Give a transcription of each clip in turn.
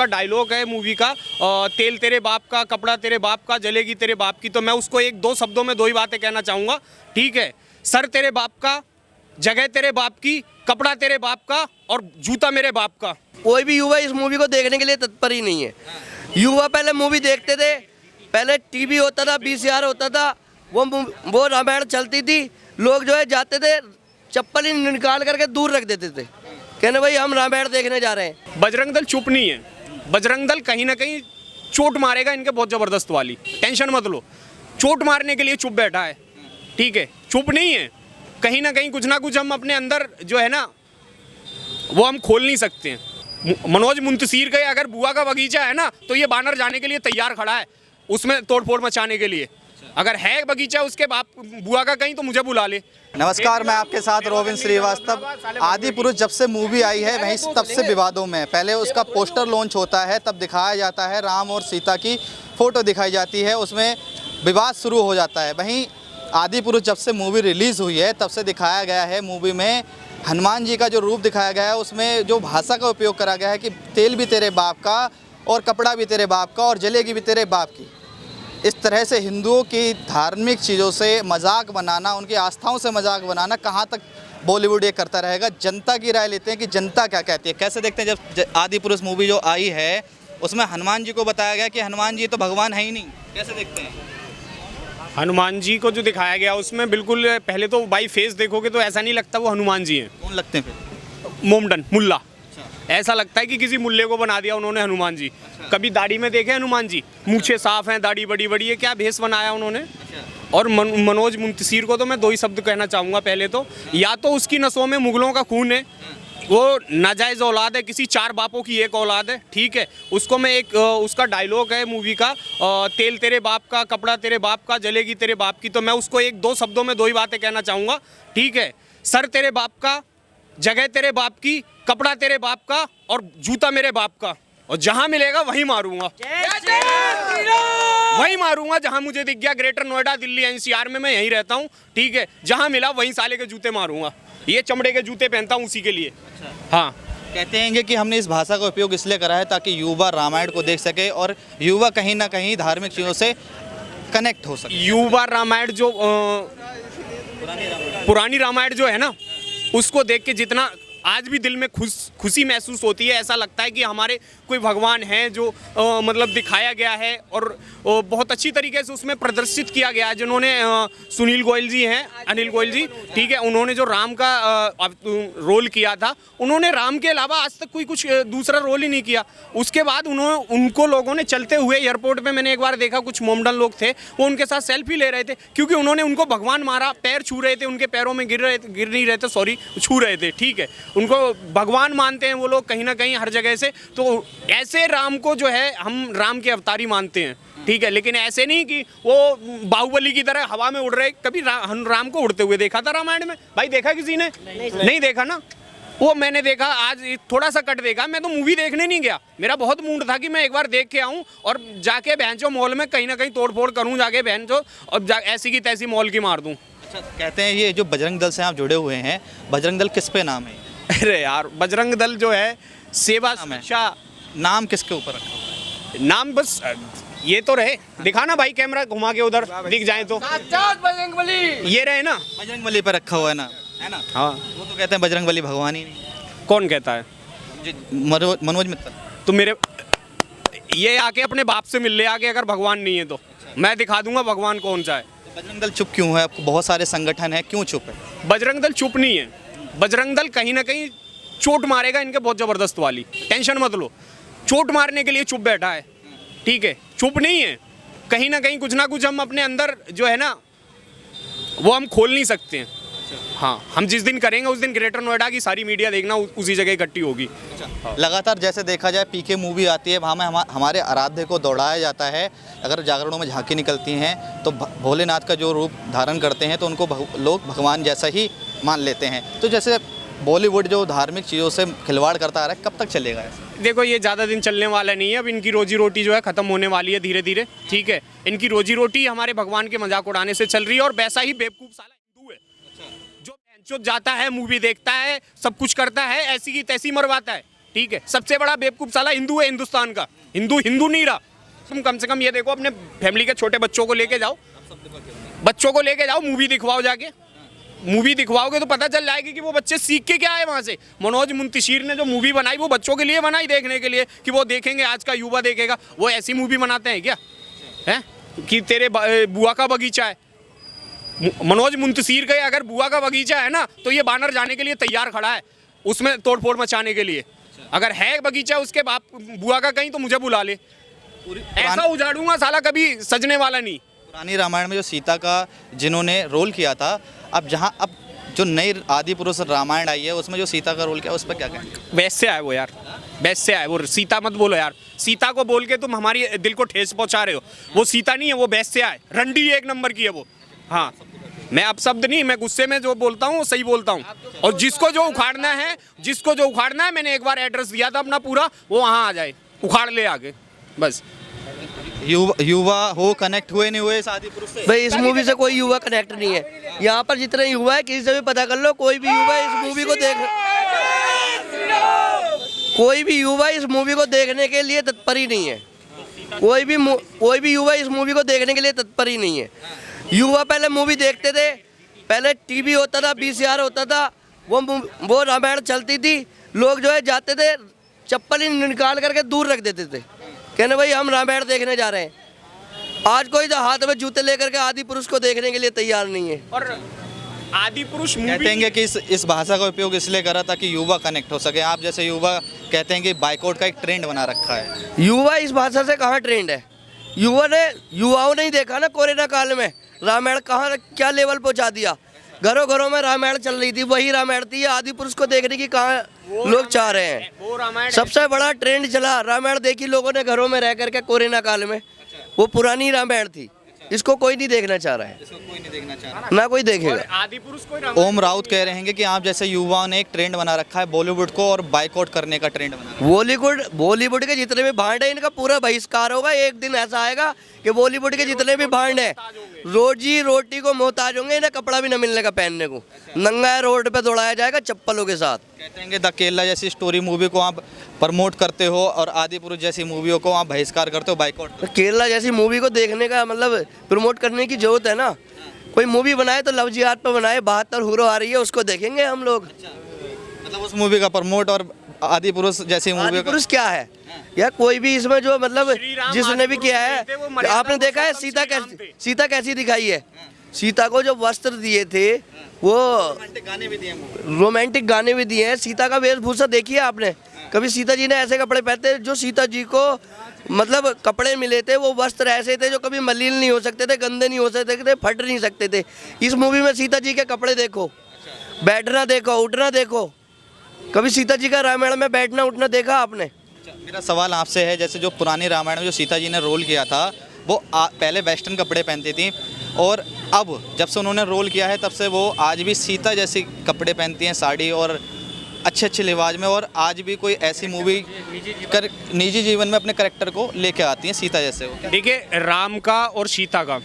Dialogue है movie का, तेल तेरे बाप का, कपड़ा तेरे बाप का, जलेगी तेरे बाप की, तो मैं उसको एक दो शब्दों में दो ही बातें कहना चाहूँगा। ठीक है, सर तेरे बाप का, जगह तेरे बाप की, कपड़ा तेरे बाप का और जूता मेरे बाप का। कोई भी युवा इस मूवी को देखने के लिए तत्पर ही नहीं है। युवा पहले मूवी देखते थे, पहले टीवी होता था, VCR होता था, वो रामायण चलती थी, लोग जो है जाते थे चप्पल ही निकाल करके दूर रख देते थे, कहने भाई हम रामायण देखने जा रहे हैं। बजरंग दल चुप नहीं है, बजरंग दल कहीं ना कहीं चोट मारेगा इनके बहुत ज़बरदस्त वाली, टेंशन मत लो, चोट मारने के लिए चुप बैठा है। ठीक है, चुप नहीं है, कहीं ना कहीं कुछ ना कुछ हम अपने अंदर जो है ना वो हम खोल नहीं सकते हैं। मनोज मुंतशिर का अगर बुआ का बगीचा है ना तो ये बानर जाने के लिए तैयार खड़ा है, उसमें तोड़फोड़ मचाने के लिए। अगर है बगीचा उसके बाप बुआ का कहीं तो मुझे बुला ले। नमस्कार, मैं आपके साथ रोविन श्रीवास्तव। आदि पुरुष जब से मूवी आई है वहीं तब से विवादों में, पहले उसका पोस्टर लॉन्च होता है तब दिखाया जाता है, राम और सीता की फ़ोटो दिखाई जाती है, उसमें विवाद शुरू हो जाता है। वहीं आदि पुरुष जब से मूवी रिलीज़ हुई है तब से दिखाया गया है, मूवी में हनुमान जी का जो रूप दिखाया गया है उसमें जो भाषा का उपयोग करा गया है कि तेल भी तेरे बाप का और कपड़ा भी तेरे बाप का और जलेगी भी तेरे बाप की। इस तरह से हिंदुओं की धार्मिक चीज़ों से मजाक बनाना, उनकी आस्थाओं से मजाक बनाना कहाँ तक बॉलीवुड ये करता रहेगा। जनता की राय लेते हैं कि जनता क्या कहती है। कैसे देखते हैं जब आदि पुरुष मूवी जो आई है उसमें हनुमान जी को बताया गया कि हनुमान जी तो भगवान है ही नहीं, कैसे देखते हैं? हनुमान जी को जो दिखाया गया उसमें बिल्कुल, पहले तो बाई फेस देखोगे तो ऐसा नहीं लगता वो हनुमान जी हैं। कौन लगते हैं फिर? मोमडन मुल्ला, ऐसा लगता है कि किसी मुल्ले को बना दिया उन्होंने हनुमान जी। कभी दाढ़ी में देखे हनुमान जी, मूछें साफ हैं, दाढ़ी बड़ी बड़ी है, क्या भेष बनाया उन्होंने। और मनोज मुंतशिर को तो मैं दो ही शब्द कहना चाहूँगा। पहले तो या तो उसकी नसों में मुगलों का खून है, वो नाजायज़ औलाद है, किसी चार बापों की एक औलाद है। ठीक है, उसको मैं एक उसका डायलॉग है मूवी का, तेल तेरे बाप का, कपड़ा तेरे बाप का, जलेगी तेरे बाप की, तो मैं उसको एक दो शब्दों में दो ही बातें कहना चाहूँगा। ठीक है, सर तेरे बाप का, जगह तेरे बाप की, कपड़ा तेरे बाप का और जूता मेरे बाप का, और जहां मिलेगा वहीं मारूंगा, वहीं मारूंगा जहां मुझे दिख गया। ग्रेटर नोएडा, दिल्ली, NCR में मैं यहीं रहता हूं। ठीक है, जहां मिला वहीं साले के जूते मारूंगा, ये चमड़े के जूते पहनता हूं उसी के लिए। हाँ, कहते हैं कि हमने इस भाषा का उपयोग इसलिए करा है ताकि युवा रामायण को देख सके और युवा कहीं ना कहीं धार्मिक चीज़ों से कनेक्ट हो सके। युवा रामायण जो पुरानी रामायण जो है ना, उसको देख के जितना आज भी दिल में खुशी महसूस होती है, ऐसा लगता है कि हमारे कोई भगवान हैं जो मतलब दिखाया गया है और बहुत अच्छी तरीके से उसमें प्रदर्शित किया गया है। जिन्होंने सुनील गोयल जी हैं, अनिल गोयल जी, ठीक है, उन्होंने जो राम का रोल किया था, उन्होंने राम के अलावा आज तक कोई कुछ दूसरा रोल ही नहीं किया। उसके बाद उनको लोगों ने चलते हुए एयरपोर्ट में मैंने एक बार देखा, कुछ मोमडन लोग थे, वो उनके साथ सेल्फी ले रहे थे क्योंकि उन्होंने उनको भगवान मारा, पैर छू रहे थे, उनके पैरों में गिर नहीं रहे थे, सॉरी, छू रहे थे। ठीक है, उनको भगवान मानते हैं वो लोग कहीं ना कहीं हर जगह से, तो ऐसे राम को जो है हम राम के अवतारी मानते हैं। ठीक है, लेकिन ऐसे नहीं कि वो बाहुबली की तरह हवा में उड़ रहे। कभी राम को उड़ते हुए देखा था रामायण में? भाई देखा किसी ने? नहीं देखा ना। वो मैंने देखा, आज थोड़ा सा कट देखा, मैं तो मूवी देखने नहीं गया, मेरा बहुत मूड था कि मैं एक बार देख के आऊँ और जाके बहनचो मॉल में कहीं ना कहीं तोड़फोड़ करूँ जाके बहनचो, और ऐसी की तैसी मॉल की मार दूँ। अच्छा, कहते हैं ये जो बजरंग दल से आप जुड़े हुए हैं, बजरंग दल किस पे नाम है? अरे यार, बजरंग दल जो है सेवा सुरक्षा। नाम किसके ऊपर रखा हुआ है? नाम बस ये तो रहे, दिखाना भाई कैमरा घुमा के उधर दिख जाए तो। ये रहे ना, बजरंगबली पे रखा हुआ है ना, है ना? हाँ, वो तो कहते हैं बजरंगबली भगवान ही नहीं। कौन कहता है? मनोज मित्तल। तो मेरे ये आके अपने बाप से मिल ले आके, अगर भगवान नहीं है तो मैं दिखा दूंगा भगवान कौन सा है। तो बजरंग दल चुप क्यों है? आपको बहुत सारे संगठन है, क्यों चुप है? बजरंग दल चुप नहीं है, बजरंग दल कहीं ना कहीं चोट मारेगा इनके बहुत ज़बरदस्त वाली, टेंशन मत लो, चोट मारने के लिए चुप बैठा है। ठीक है, चुप नहीं है, कहीं ना कुछ हम अपने अंदर जो है ना वो हम खोल नहीं सकते हैं। हाँ, हम जिस दिन करेंगे उस दिन ग्रेटर नोएडा की सारी मीडिया देखना उसी जगह इकट्ठी होगी। लगातार जैसे देखा जाए PK मूवी आती है, वहाँ में हमारे आराध्य को दौड़ाया जाता है। अगर जागरणों में झांकी निकलती हैं तो भोलेनाथ का जो रूप धारण करते हैं तो उनको लोग भगवान जैसा ही मान लेते हैं। तो जैसे बॉलीवुड जो धार्मिक चीज़ों से खिलवाड़ करता आ रहा है, कब तक चलेगा ऐसा? देखो, ये ज़्यादा दिन चलने वाला नहीं है, अब इनकी रोजी रोटी जो है ख़त्म होने वाली है धीरे धीरे। ठीक है, इनकी रोजी रोटी हमारे भगवान के मजाक उड़ाने से चल रही है, और वैसा ही बेवकूफ़ साला हिंदू है जो जाता है, मूवी देखता है, सब कुछ करता है, ऐसी की तैसी मरवाता है। ठीक है, सबसे बड़ा बेवकूफ साला हिंदू है हिंदुस्तान का। हिंदू नहीं रहा। तुम कम से कम ये देखो, अपने फैमिली के छोटे बच्चों को लेके जाओ, मूवी दिखवाओ, जाके मूवी दिखवाओगे तो पता चल जाएगी कि वो बच्चे सीख के क्या है वहाँ से। मनोज मुंतशिर ने जो मूवी बनाई वो बच्चों के लिए बनाई, देखने के लिए कि वो देखेंगे, आज का युवा देखेगा। वो ऐसी मूवी बनाते हैं क्या है कि तेरे बुआ का बगीचा है। मनोज मुंतशिर का अगर बुआ का बगीचा है ना, तो ये बानर जाने के लिए तैयार खड़ा है उसमें तोड़फोड़ मचाने के लिए। अगर है बगीचा उसके बाप बुआ का कहीं, तो मुझे बुला ले, ऐसा उजाड़ूंगा साला, कभी सजने वाला नहीं। पुरानी रामायण में जो सीता का जिन्होंने रोल किया था, अब जो नई आदि पुरुष रामायण आई है उसमें जो सीता का रोल किया, उस पर क्या कहेंगे? वैसे आए वो यार, वैसे आए वो। सीता मत बोलो यार, सीता को बोल के तुम हमारी दिल को ठेस पहुंचा रहे हो। वो सीता नहीं है, वो वैसे आए, रंडी एक नंबर की है वो। हाँ, मैं अपशब्द नहीं, मैं गुस्से में जो बोलता हूँ वो सही बोलता हूँ। और जिसको जो उखाड़ना है, मैंने एक बार एड्रेस दिया था अपना पूरा, वो वहाँ आ जाए, उखाड़ ले आगे, बस। युवा हो कनेक्ट हुए नहीं हुए आदि पुरुष से? भाई इस मूवी से कोई युवा कनेक्ट नहीं है। यहाँ पर जितने युवा है, किसी से भी पता कर लो, कोई भी युवा इस मूवी को देखने के लिए तत्पर ही नहीं है। कोई भी युवा इस मूवी को देखने के लिए तत्पर ही नहीं है। युवा पहले मूवी देखते थे, पहले टीवी होता था, VCR होता था, वो रामायण चलती थी, लोग जो है जाते थे, चप्पल ही निकाल करके दूर रख देते थे, कहने भाई हम रामायण देखने जा रहे हैं। आज कोई तो हाथ में जूते लेकर के आदि पुरुष को देखने के लिए तैयार नहीं है। और आदि पुरुष कहते हैं कि इस भाषा का उपयोग इसलिए करा ताकि युवा कनेक्ट हो सके। आप जैसे युवा कहते हैं कि बाइकआउट का एक ट्रेंड बना रखा है। युवा इस भाषा से कहाँ ट्रेंड है? युवाओं ने ही देखा ना कोरोना काल में रामायण कहाँ क्या लेवल पहुँचा दिया। घरों घरों में रामायण चल रही थी, वही रामायण थी। आदि पुरुष को देखने की कहाँ लोग चाह रहे हैं? वो रामायण सबसे बड़ा ट्रेंड चला, रामायण देखी लोगों ने घरों में रह करके कोरोना काल में। वो पुरानी रामायण थी, इसको कोई नहीं देखना चाह रहा है, ना कोई देखेगा। आदि पुरुष कोई ओम राउत कह रहे हैं कि आप जैसे युवाओं ने एक ट्रेंड बना रखा है बॉलीवुड को, और बाइकआउट करने का ट्रेंड बना। बॉलीवुड के जितने भी भांड है, इनका पूरा बहिष्कार होगा। एक दिन ऐसा आएगा कि बॉलीवुड के जितने भी भांड है रोजी रोटी को मोहताज होंगे, इन्हें कपड़ा भी न मिलने का पहनने को, नंगा रोड पे दौड़ाया जाएगा चप्पलों के साथ। कहते हैं कि द केरला जैसी स्टोरी मूवी को आप प्रमोट करते हो और आदि पुरुष जैसी मूवियों को आप बहिष्कार करते हो, बाइकआउट। तो केरला जैसी मूवी को देखने का मतलब प्रमोट करने की जरूरत है ना। कोई मूवी बनाए तो लव जिहाद पे बनाए, 72 हीरो आ रही है, उसको देखेंगे हम लोग। मतलब उस मूवी का प्रमोट, और आदि पुरुष जैसी मूवी आदि पुरुष क्या है या कोई भी इसमें जो मतलब जिसने भी किया है, आपने देखा है सीता कैसी दिखाई है। सीता को जो वस्त्र दिए थे, वो रोमांटिक गाने भी दिए हैं। सीता का वेशभूषा देखिए आपने कभी? सीता जी ने ऐसे कपड़े पहनते जो सीता जी को मतलब कपड़े मिले थे, वो वस्त्र ऐसे थे जो कभी मलिन नहीं हो सकते थे, गंदे नहीं हो सकते थे, फट नहीं सकते थे। इस मूवी में सीता जी के कपड़े देखो, बैठना देखो, उठना देखो। कभी सीता जी का रामायण में बैठना उठना देखा आपने? मेरा सवाल आपसे है, जैसे जो पुरानी रामायण में जो सीता जी ने रोल किया था, वो पहले वेस्टर्न कपड़े पहनती थी, और अब जब से उन्होंने रोल किया है तब से वो आज भी सीता जैसी कपड़े पहनती हैं, साड़ी और अच्छे लिबाज में। और आज भी कोई ऐसी मूवी निजी जीवन में अपने कैरेक्टर को लेके आती हैं सीता जैसे। देखिए, राम का और सीता का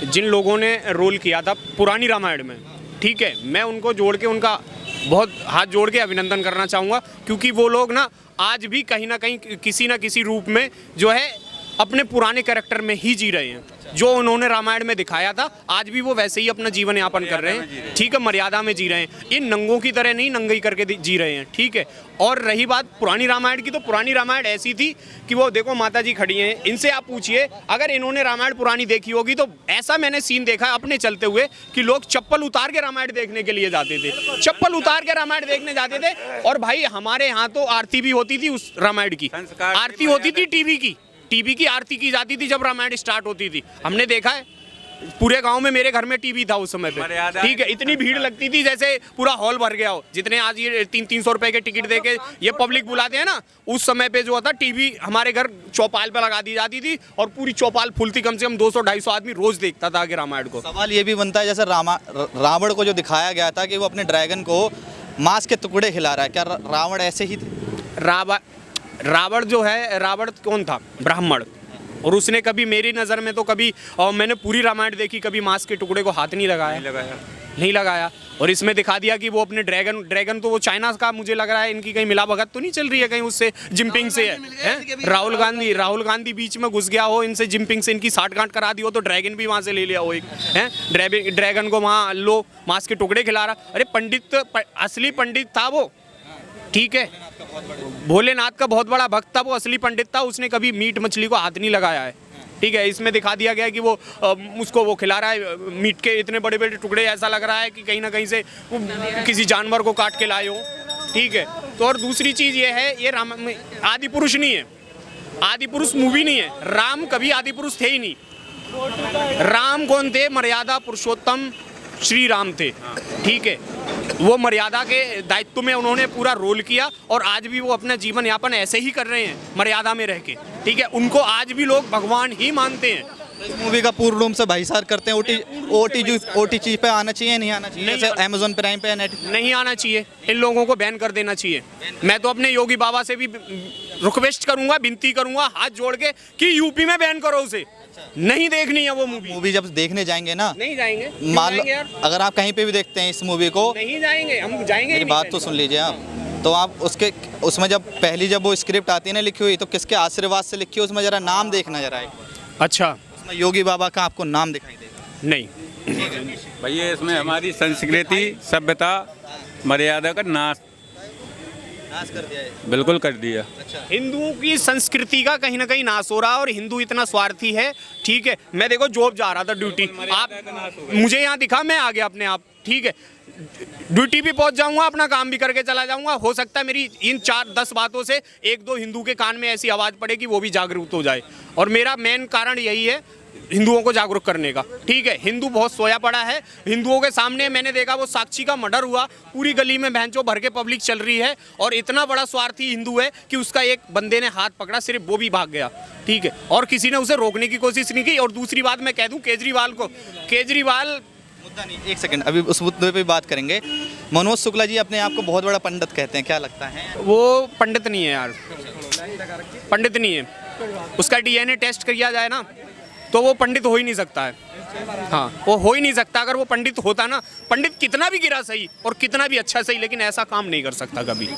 जिन लोगों ने रोल किया था पुरानी रामायण में, ठीक है, मैं उनको जोड़ के उनका बहुत हाथ जोड़ के अभिनंदन करना चाहूँगा, क्योंकि वो लोग ना आज भी कहीं ना कहीं किसी ना किसी रूप में जो है अपने पुराने कैरेक्टर में ही जी रहे हैं। जो उन्होंने रामायण में दिखाया था, आज भी वो वैसे ही अपना जीवन यापन कर रहे हैं, ठीक है, मर्यादा में जी रहे हैं। इन नंगों की तरह नहीं नंगई करके जी रहे हैं, ठीक है। और रही बात पुरानी रामायण की, तो पुरानी रामायण ऐसी थी कि वो देखो माता जी खड़ी हैं, इनसे आप पूछिए अगर इन्होंने रामायण पुरानी देखी होगी, तो ऐसा मैंने सीन देखा अपने चलते हुए कि लोग चप्पल उतार के रामायण देखने के लिए जाते थे, चप्पल उतार के रामायण देखने जाते थे। और भाई हमारे यहाँ तो आरती भी होती थी उस रामायण की, आरती होती थी टीवी की आरती की जाती थी जब रामायण स्टार्ट होती थी। हमने देखा है पूरे गांव में, मेरे घर में टीवी था उस समय पे, ठीक है। इतनी भीड़ लगती थी जैसे पूरा हॉल भर गया हो। जितने आज ये 300 रुपए के टिकट देके ये पब्लिक बुलाते हैं ना, उस समय पे जो होता टीवी हमारे घर चौपाल पे लगा दी जाती थी और पूरी चौपाल फुल थी, कम से कम 200-250 आदमी रोज देखता था आगे रामायण को। सवाल ये भी बनता है, जैसे रावण को जो दिखाया गया था कि वो अपने ड्रैगन को मांस के टुकड़े खिला रहा है, क्या रावण ऐसे ही थे? रावण जो है, रावण कौन था? ब्राह्मण, और उसने कभी मेरी नज़र में तो कभी मैंने पूरी रामायण देखी, कभी मांस के टुकड़े को हाथ नहीं लगाया, नहीं लगाया। और इसमें दिखा दिया कि वो अपने ड्रैगन तो वो चाइना का, मुझे लग रहा है इनकी कहीं मिला भगत तो नहीं चल रही है कहीं उससे, जिनपिंग से है। राहुल गांधी बीच में घुस गया हो इनसे, जिनपिंग से इनकी साठगांठ करा दी हो, तो ड्रैगन भी वहाँ से ले लिया हो एक है, ड्रैगन को वहाँ लो मांस के टुकड़े खिला रहा। अरे पंडित, असली पंडित था वो, ठीक है, भोलेनाथ का बहुत बड़ा भक्त था वो, असली पंडित था, उसने कभी मीट मछली को हाथ नहीं लगाया है, ठीक है। इसमें दिखा दिया गया कि वो उसको वो खिला रहा है मीट के इतने बड़े बड़े टुकड़े, ऐसा लग रहा है कि कहीं ना कहीं से किसी जानवर को काट के लाए हो, ठीक है। तो और दूसरी चीज़ ये है, ये राम आदि पुरुष नहीं है, आदि पुरुष मूवी नहीं है, राम कभी आदि पुरुष थे ही नहीं। राम कौन थे? मर्यादा पुरुषोत्तम श्री राम थे, ठीक है। वो मर्यादा के दायित्व में उन्होंने पूरा रोल किया और आज भी वो अपना जीवन यापन ऐसे ही कर रहे हैं मर्यादा में रह के, ठीक है। उनको आज भी लोग भगवान ही मानते हैं। इस मूवी का पूर्ण रूप से बहिष्कार करते हैं। OTT पे आना चाहिए, नहीं आना चाहिए, जैसे अमेजोन प्राइम पे नहीं आना चाहिए, इन लोगों को बैन कर देना चाहिए। मैं तो अपने योगी बाबा से भी रिक्वेस्ट करूंगा, विनती करूंगा हाथ जोड़ के कि यूपी में बैन करो उसे, नहीं देखनी है वो मूवी। जब देखने जाएंगे ना, नहीं जाएंगे, मान लो अगर आप कहीं पे भी देखते हैं इस मूवी को, नहीं जाएंगे, हम जाएंगे। मेरी बात तो सुन लीजिए आप, तो आप उसमें जब वो स्क्रिप्ट आती है ना लिखी हुई, तो किसके आशीर्वाद से लिखी है उसमें जरा नाम देखना जरा एक बार। अच्छा, उसमें योगी बाबा का आपको नाम दिखाई देगा? नहीं भैया इसमें हमारी संस्कृति सभ्यता मर्यादा का नाश कर दिया है। बिल्कुल कर दिया। हिंदुओं की संस्कृति का कहीं ना कहीं नाश हो रहा है और हिंदू इतना स्वार्थी है, ठीक है। मैं देखो जॉब जा रहा था ड्यूटी, आप मुझे यहाँ दिखा, मैं आ गया अपने आप, ठीक है। ड्यूटी भी पहुंच जाऊंगा, अपना काम भी करके चला जाऊंगा। हो सकता है मेरी इन 4-10 बातों से 1-2 हिंदू के कान में ऐसी आवाज़ पड़े कि वो भी जागरूक हो जाए, और मेरा मेन कारण यही है हिंदुओं को जागरूक करने का, ठीक है। हिंदू बहुत सोया पड़ा है, हिंदुओं के सामने मैंने देखा वो साक्षी का मर्डर हुआ, पूरी गली में भैंचो भर के पब्लिक चल रही है, और इतना बड़ा स्वार्थी हिंदू है कि उसका एक बंदे ने हाथ पकड़ा, सिर्फ वो भी भाग गया, ठीक है, और किसी ने उसे रोकने की कोशिश नहीं की। और दूसरी बात मैं कह दूं केजरीवाल को, केजरीवाल मुद्दा नहीं, एक सेकंड, अभी उस मुद्दे पे बात करेंगे। मनोज शुक्ला जी अपने आप को बहुत बड़ा पंडित कहते हैं, क्या लगता है? वो पंडित नहीं है यार, पंडित नहीं है, उसका DNA टेस्ट किया जाए ना तो वो पंडित हो ही नहीं सकता है, हाँ वो हो ही नहीं सकता। अगर वो पंडित होता ना, पंडित कितना भी गिरा सही और कितना भी अच्छा सही, लेकिन ऐसा काम नहीं कर सकता कभी।